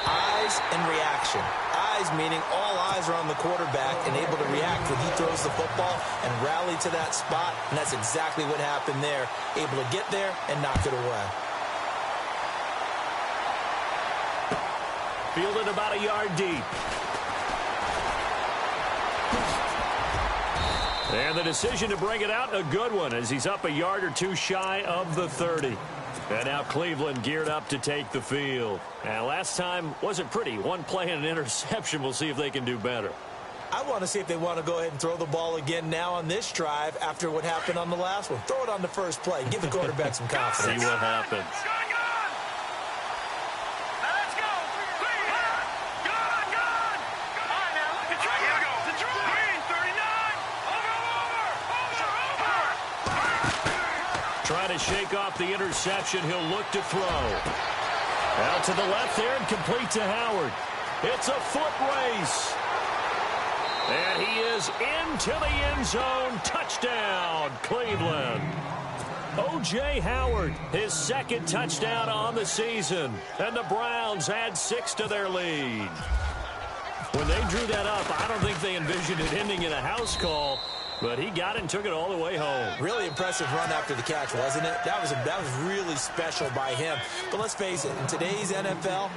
Speaker 4: Eyes and reaction. Eyes meaning all eyes are on the quarterback and able to react when he throws the football and rally to that spot. And that's exactly what happened there. Able to get there and knock it away.
Speaker 2: Fielded about a yard deep. And the decision to bring it out, a good one, as he's up a yard or two shy of the 30. And now Cleveland geared up to take the field. And last time wasn't pretty. One play and an interception. We'll see if they can do better.
Speaker 4: I want to see if they want to go ahead and throw the ball again now on this drive after what happened on the last one. Throw it on the first play. Give the quarterback some confidence.
Speaker 2: See what happens. Trying to shake off the interception. He'll look to throw. Out to the left there and complete to Howard. It's a foot race. And he is into the end zone. Touchdown, Cleveland. O.J. Howard, his 2nd touchdown on the season. And the Browns add 6 to their lead. When they drew that up, I don't think they envisioned it ending in a house call. But he got it and took it all the way home.
Speaker 4: Really impressive run after the catch, wasn't it? That was really special by him. But let's face it, in today's NFL,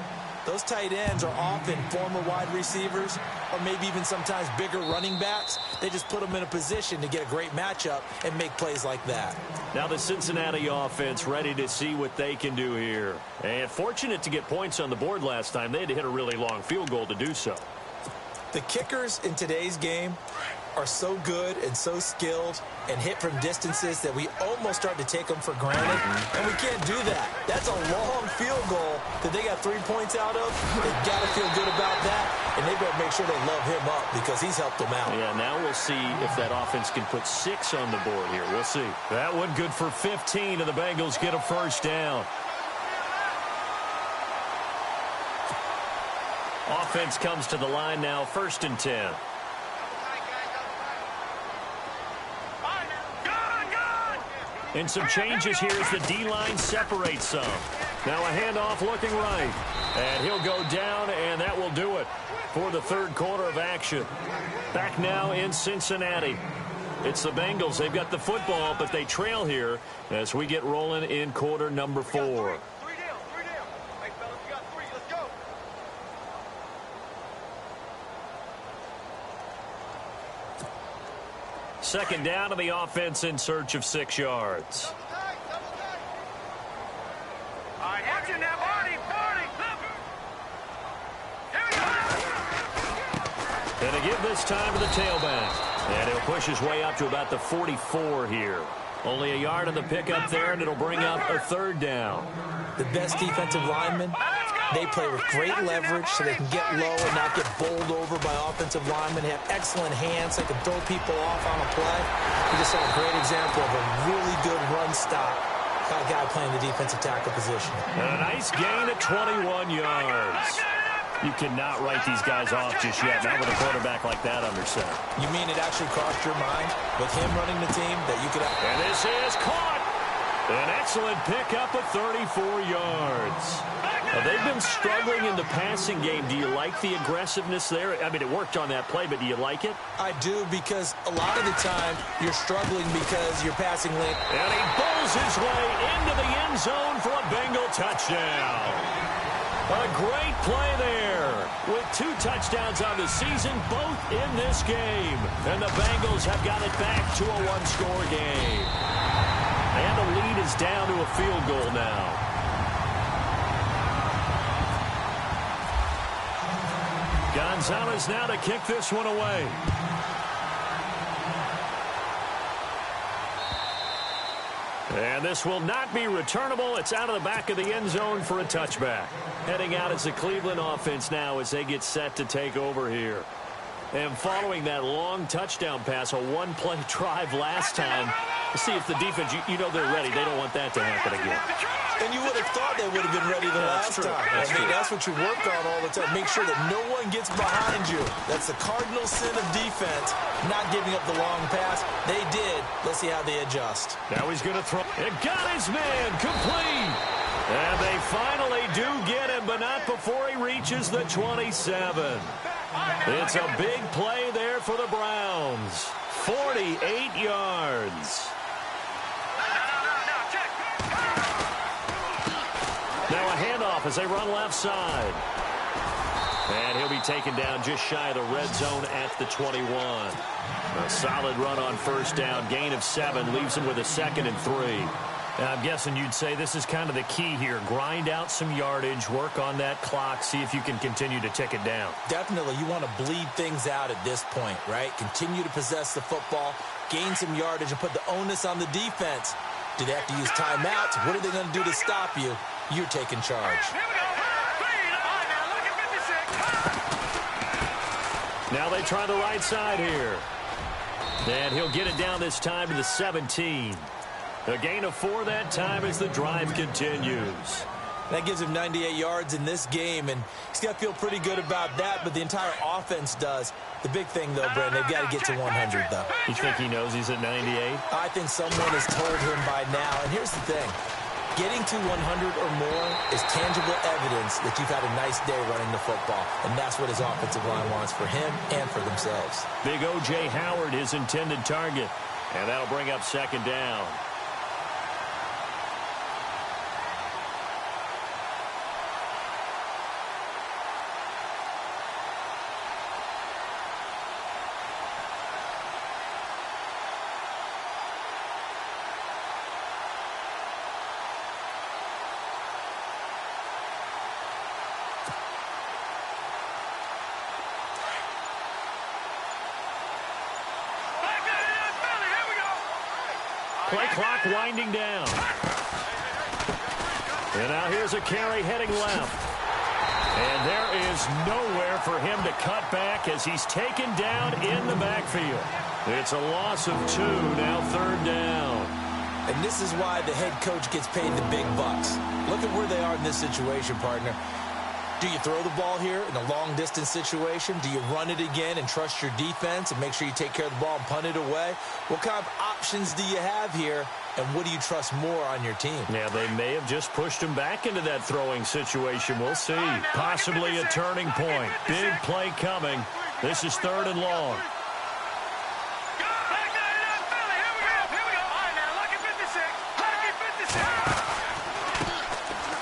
Speaker 4: those tight ends are often former wide receivers or maybe even sometimes bigger running backs. They just put them in a position to get a great matchup and make plays like that.
Speaker 2: Now the Cincinnati offense ready to see what they can do here. And fortunate to get points on the board last time. They had to hit a really long field goal to do so.
Speaker 4: The kickers in today's game are so good and so skilled and hit from distances that we almost start to take them for granted, and we can't do that. That's a long field goal that they got 3 points out of. They've got to feel good about that, and they better make sure they love him up because he's helped them out.
Speaker 2: Yeah, now we'll see if that offense can put 6 on the board here. We'll see. That one good for 15, and the Bengals get a first down. Offense comes to the line now, 1st and 10. And some changes here as the D-line separates some. Now a handoff looking right. And he'll go down, and that will do it for the 3rd quarter of action. Back now in Cincinnati. It's the Bengals. They've got the football, but they trail here as we get rolling in quarter number 4. Second down to the offense in search of 6 yards.
Speaker 3: All right, watch it now, Barney. Here we go.
Speaker 2: And to give this time to the tailback. And he'll push his way up to about the 44 here. Only a yard on the pickup there, and it'll bring up a 3rd down.
Speaker 4: The best defensive linemen, they play with great leverage so they can get low and not get bowled over by offensive linemen. They have excellent hands. They can throw people off on a play. We just saw a great example of a really good run stop by a guy playing the defensive tackle position.
Speaker 2: And a nice gain at 21 yards. You cannot write these guys off just yet, not with a quarterback like that under center.
Speaker 4: You mean it actually crossed your mind with him running the team that you could have...
Speaker 2: And this is caught. An excellent pickup at 34 yards. They've been struggling in the passing game. Do you like the aggressiveness there? I mean, it worked on that play, but do you like it?
Speaker 4: I do, because a lot of the time you're struggling because your passing lane...
Speaker 2: And he bowls his way into the end zone for a Bengal touchdown. A great play there with 2 touchdowns on the season, both in this game. And the Bengals have got it back to a 1-score game. And the lead is down to a field goal now. Gonzalez now to kick this one away. And this will not be returnable. It's out of the back of the end zone for a touchback. Heading out is the Cleveland offense now as they get set to take over here. And following that long touchdown pass, a 1-play drive last time, to see if the defense, you know they're ready. They don't want that to happen again.
Speaker 4: And you would have thought they would have been ready the last time. That's what you work on all the time. Make sure that no one gets behind you. That's the cardinal sin of defense, not giving up the long pass. They did. Let's see how they adjust.
Speaker 2: Now he's going to throw. It got his man complete. And they finally do get him, but not before he reaches the 27. It's a big play there for the Browns. 48 yards. Now a handoff as they run left side. And he'll be taken down just shy of the red zone at the 21. A solid run on 1st down. Gain of 7 leaves him with a 2nd and 3. I'm guessing you'd say this is kind of the key here. Grind out some yardage, work on that clock, see if you can continue to tick it down.
Speaker 4: Definitely. You want to bleed things out at this point, right? Continue to possess the football, gain some yardage, and put the onus on the defense. Do they have to use timeouts? What are they going to do to stop you? You're taking charge.
Speaker 2: Now they try the right side here. And he'll get it down this time to the 17. A gain of 4 that time as the drive continues.
Speaker 4: That gives him 98 yards in this game, and he's got to feel pretty good about that, but the entire offense does. The big thing, though, Brent, they've got to get to 100, though.
Speaker 2: You think he knows he's at 98?
Speaker 4: I think someone has told him by now, and here's the thing. Getting to 100 or more is tangible evidence that you've had a nice day running the football, and that's what his offensive line wants for him and for themselves.
Speaker 2: Big O.J. Howard, his intended target, and that'll bring up 2nd down. Play clock winding down. And now here's a carry heading left. And there is nowhere for him to cut back as he's taken down in the backfield. It's a loss of 2, now 3rd down.
Speaker 4: And this is why the head coach gets paid the big bucks. Look at where they are in this situation, partner. Do you throw the ball here in a long-distance situation? Do you run it again and trust your defense and make sure you take care of the ball and punt it away? What kind of options do you have here, and what do you trust more on your team?
Speaker 2: Yeah, they may have just pushed him back into that throwing situation. We'll see. Possibly a turning point. Big play coming. This is 3rd and long.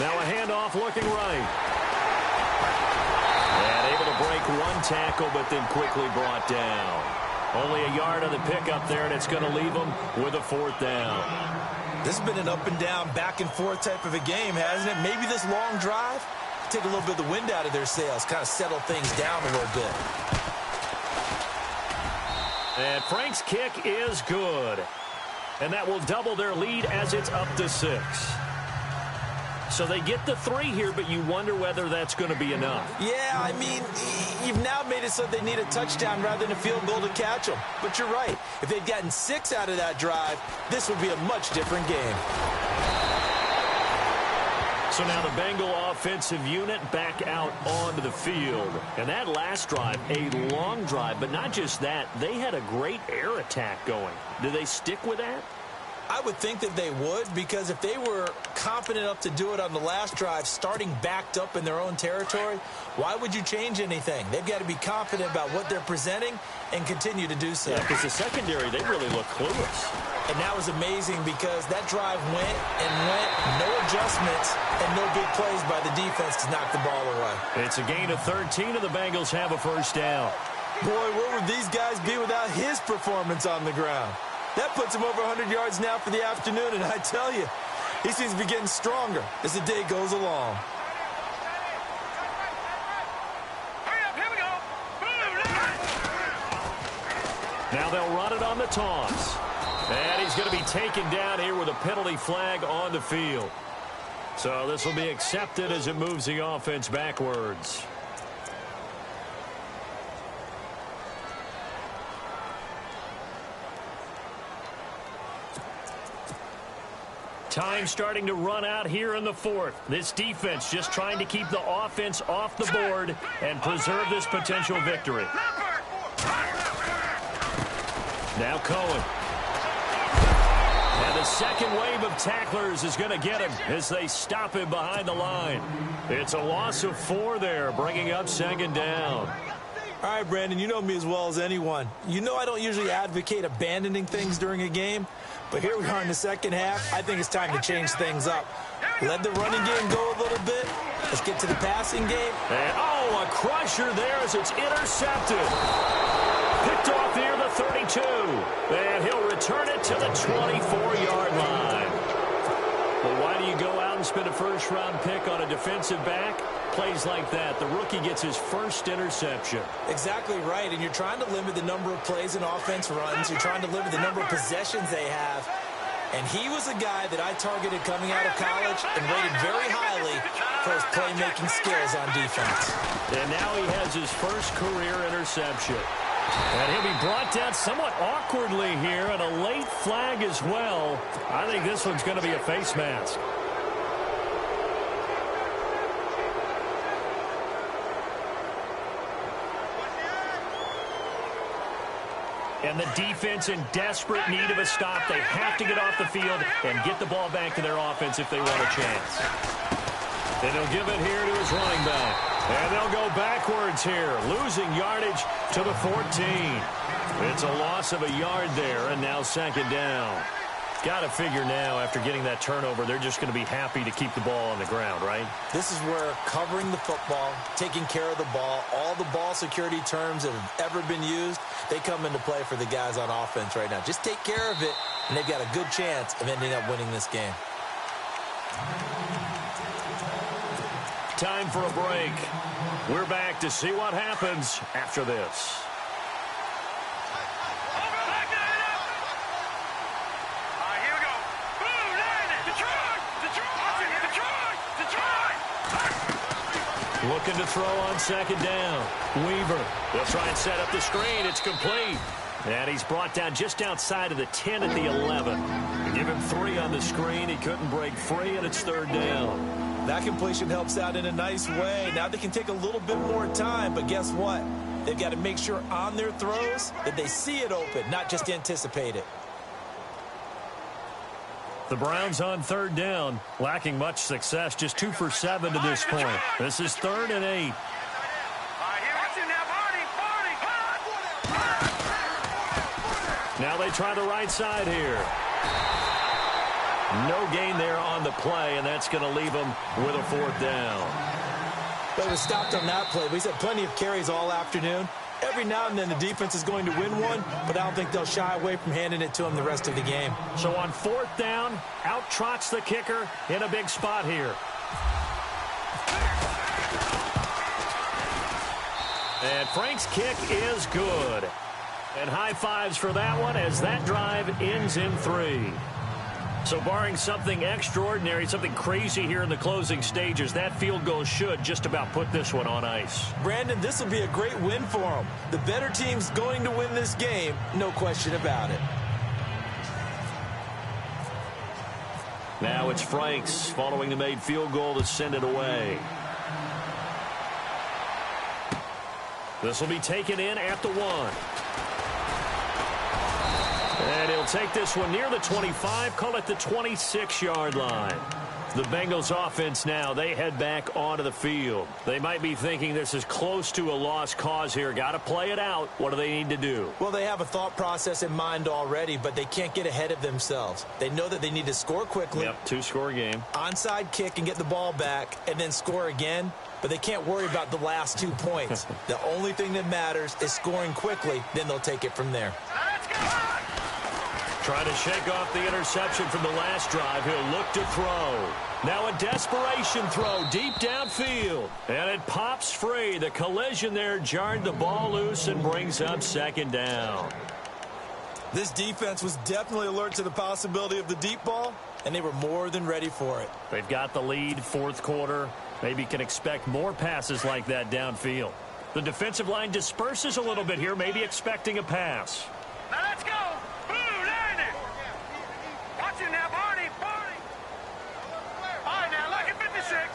Speaker 2: Now a handoff looking right. And able to break 1 tackle, but then quickly brought down. Only a yard on the pickup there, and it's going to leave them with a 4th down.
Speaker 4: This has been an up-and-down, back-and-forth type of a game, hasn't it? Maybe this long drive, take a little bit of the wind out of their sails, kind of settle things down a little bit.
Speaker 2: And Frank's kick is good. And that will double their lead as it's up to 6. So they get the 3 here, but you wonder whether that's going to be enough.
Speaker 4: Yeah, I mean, you've now made it so they need a touchdown rather than a field goal to catch them. But you're right. If they'd gotten 6 out of that drive, this would be a much different game.
Speaker 2: So now the Bengal offensive unit back out onto the field. And that last drive, a long drive, but not just that. They had a great air attack going. Do they stick with that?
Speaker 4: I would think that they would, because if they were confident enough to do it on the last drive, starting backed up in their own territory, why would you change anything? They've got to be confident about what they're presenting and continue to do so.
Speaker 2: Yeah, because the secondary, they really look clueless.
Speaker 4: And that was amazing because that drive went and went, no adjustments, and no big plays by the defense to knock the ball away.
Speaker 2: It's a gain of 13, and the Bengals have a 1st down.
Speaker 4: Boy, where would these guys be without his performance on the ground? That puts him over 100 yards now for the afternoon, and I tell you, he seems to be getting stronger as the day goes along.
Speaker 3: Hurry up, here we go.
Speaker 2: Now they'll run it on the toss. And he's going to be taken down here with a penalty flag on the field. So this will be accepted as it moves the offense backwards. Time starting to run out here in the 4th. This defense just trying to keep the offense off the board and preserve this potential victory. Now Cohen. And the second wave of tacklers is going to get him as they stop him behind the line. It's a loss of 4 there, bringing up 2nd down.
Speaker 4: All right, Brandon, you know me as well as anyone. You know I don't usually advocate abandoning things during a game, but here we are in the second half. I think it's time to change things up. Let the running game go a little bit. Let's get to the passing game.
Speaker 2: And, oh, a crusher there as it's intercepted. Picked off near the 32. And he'll return it to the 24-yard line. Well, why do you go out and spend a first-round pick on a defensive back? Plays like that, the rookie gets his first interception.
Speaker 4: Exactly right, and you're trying to limit the number of plays and offense runs. You're trying to limit the number of possessions they have. And he was a guy that I targeted coming out of college and rated very highly for his playmaking skills on defense.
Speaker 2: And now he has his first career interception. And he'll be brought down somewhat awkwardly here, and a late flag as well. I think this one's going to be a face mask. And the defense in desperate need of a stop. They have to get off the field and get the ball back to their offense if they want a chance. And he'll give it here to his running back. And they'll go backwards here, losing yardage to the 14. It's a loss of a yard there, and now 2nd down. Got to figure now, after getting that turnover, they're just going to be happy to keep the ball on the ground, right?
Speaker 4: This is where covering the football, taking care of the ball, all the ball security terms that have ever been used, they come into play for the guys on offense right now. Just take care of it, and they've got a good chance of ending up winning this game.
Speaker 2: Time for a break. We're back to see what happens after this. Looking to throw on 2nd down. Weaver will try and set up the screen. It's complete. And he's brought down just outside of the 10 at the 11. Give him 3 on the screen. He couldn't break free, and it's 3rd down.
Speaker 4: That completion helps out in a nice way. Now they can take a little bit more time, but guess what? They've got to make sure on their throws that they see it open, not just anticipate it.
Speaker 2: The Browns on 3rd down, lacking much success, just 2 for 7 to this point. This is 3rd and 8. Now they try the right side here. No gain there on the play, and that's going to leave them with a 4th down.
Speaker 4: But it was stopped on that play. We had plenty of carries all afternoon. Every now and then the defense is going to win one, but I don't think they'll shy away from handing it to him the rest of the game.
Speaker 2: So on 4th down, out trots the kicker in a big spot here. And Frank's kick is good. And high fives for that one as that drive ends in 3. So barring something extraordinary, something crazy here in the closing stages, that field goal should just about put this one on ice.
Speaker 4: Brandon, this will be a great win for them. The better team's going to win this game, no question about it.
Speaker 2: Now it's Franks following the made field goal to send it away. This will be taken in at the 1. And he'll take this one near the 25, call it the 26-yard line. The Bengals offense now, they head back onto the field. They might be thinking this is close to a lost cause here. Got to play it out. What do they need to do?
Speaker 4: Well, they have a thought process in mind already, but they can't get ahead of themselves. They know that they need to score quickly.
Speaker 2: Yep, 2-score game.
Speaker 4: Onside kick and get the ball back and then score again. But they can't worry about the last 2 points. The only thing that matters is scoring quickly. Then they'll take it from there.
Speaker 2: Trying to shake off the interception from the last drive. He'll look to throw. Now a desperation throw deep downfield. And it pops free. The collision there jarred the ball loose and brings up 2nd down.
Speaker 4: This defense was definitely alert to the possibility of the deep ball, and they were more than ready for it.
Speaker 2: They've got the lead, 4th quarter. Maybe can expect more passes like that downfield. The defensive line disperses a little bit here, maybe expecting a pass.
Speaker 3: Now let's go. Blue, line it. Watch it now, Barney. All right, now, look at 56.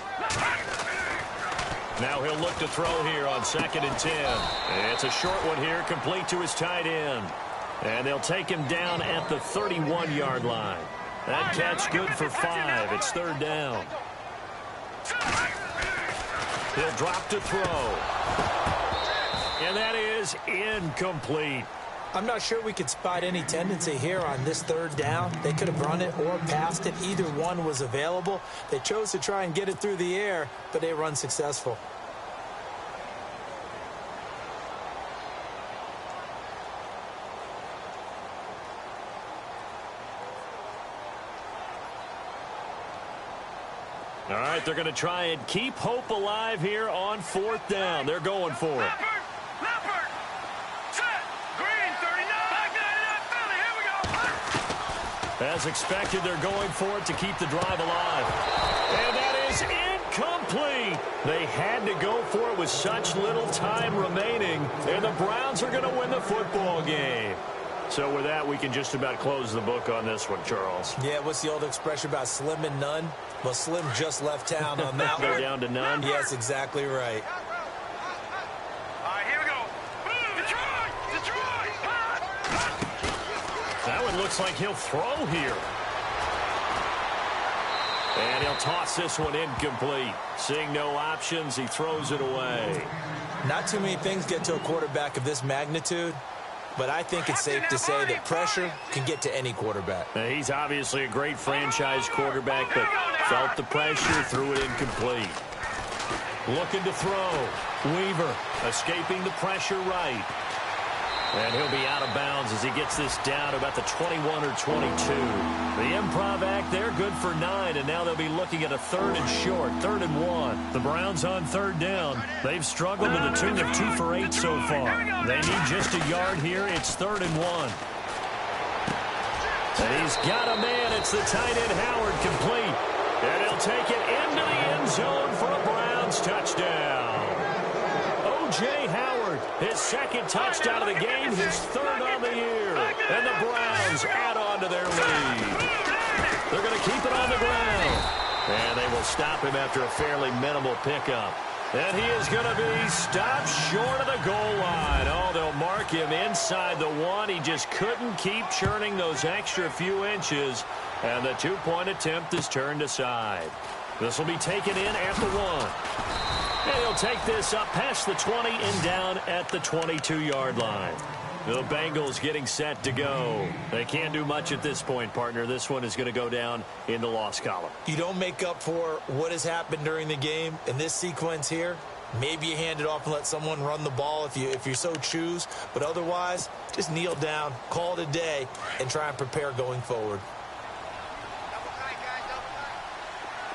Speaker 2: Now he'll look to throw here on 2nd and 10. It's a short one here, complete to his tight end. And they'll take him down at the 31-yard line. That catch good for 5. It's 3rd down. He'll drop to throw. And that is incomplete.
Speaker 4: I'm not sure we could spot any tendency here on this 3rd down. They could have run it or passed it. Either one was available. They chose to try and get it through the air, but they were unsuccessful.
Speaker 2: All right, they're going to try and keep hope alive here on 4th down. They're going for it.
Speaker 3: Leopard. Set. Green, 39. Back 99, Philly. Here we go.
Speaker 2: As expected, they're going for it to keep the drive alive. And that is incomplete. They had to go for it with such little time remaining. And the Browns are going to win the football game. So with that, we can just about close the book on this one, Charles.
Speaker 4: Yeah, what's the old expression about slim and none? Well, Slim just left town on that one.
Speaker 2: They're down to none?
Speaker 4: Yes, exactly right.
Speaker 3: All right, here we go. Detroit!
Speaker 2: That one looks like he'll throw here. And he'll toss this one incomplete. Seeing no options, he throws it away.
Speaker 4: Not too many things get to a quarterback of this magnitude, but I think it's safe to say that pressure can get to any quarterback.
Speaker 2: Now, he's obviously a great franchise quarterback, but felt the pressure, threw it incomplete. Looking to throw. Weaver escaping the pressure right. And he'll be out of bounds as he gets this down to about the 21 or 22. The improv act there, good for 9, and now they'll be looking at a 3rd and short, 3rd and 1. The Browns on 3rd down. They've struggled to the tune of 2 for 8 so far. They need just a yard here. It's 3rd and 1. And he's got a man. It's the tight end Howard, complete. And he'll take it into the end zone for a Browns touchdown. O.J. Howard, his 2nd touchdown of the game, his 3rd on the year. And the Browns add on to their lead. They're going to keep it on the ground. And they will stop him after a fairly minimal pickup. And he is going to be stopped short of the goal line. Oh, they'll mark him inside the 1. He just couldn't keep churning those extra few inches. And the 2-point attempt is turned aside. This will be taken in at the 1. And he'll take this up past the 20 and down at the 22-yard line. The Bengals getting set to go. They can't do much at this point, partner. This one is going to go down in the loss column.
Speaker 4: You don't make up for what has happened during the game in this sequence here. Maybe you hand it off and let someone run the ball if you so choose. But otherwise, just kneel down, call it a day, and try and prepare going forward.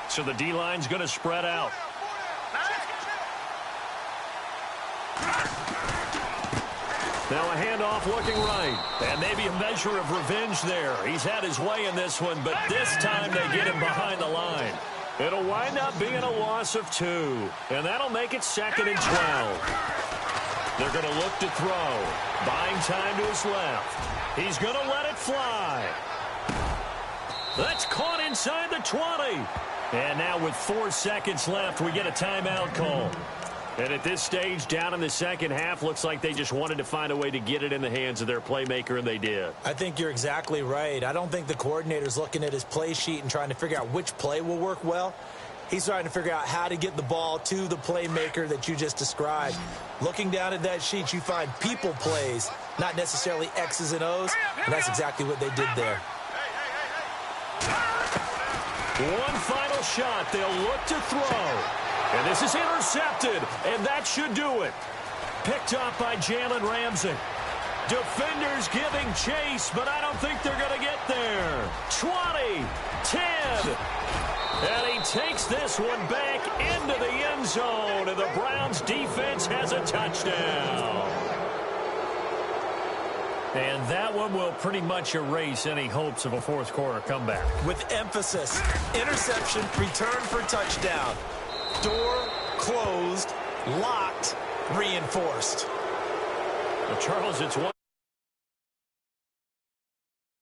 Speaker 2: So the D-line's going to spread out. Now a handoff looking right. And maybe a measure of revenge there. He's had his way in this one, but this time they get him behind the line. It'll wind up being a loss of 2. And that'll make it 2nd and 12. They're going to look to throw. Buying time to his left. He's going to let it fly. That's caught inside the 20. And now with 4 seconds left, we get a timeout call. And at this stage, down in the second half, looks like they just wanted to find a way to get it in the hands of their playmaker, and they did.
Speaker 4: I think you're exactly right. I don't think the coordinator's looking at his play sheet and trying to figure out which play will work well. He's trying to figure out how to get the ball to the playmaker that you just described. Looking down at that sheet, you find people plays, not necessarily X's and O's, and that's exactly what they did there.
Speaker 2: One final shot. They'll look to throw. And this is intercepted, and that should do it. Picked up by Jalen Ramsey. Defenders giving chase, but I don't think they're going to get there. 20, 10. And he takes this one back into the end zone, and the Browns defense has a touchdown. And that one will pretty much erase any hopes of a fourth quarter comeback.
Speaker 4: With emphasis, interception, return for touchdown. Door closed, locked, reinforced.
Speaker 2: Well, Charles, it's one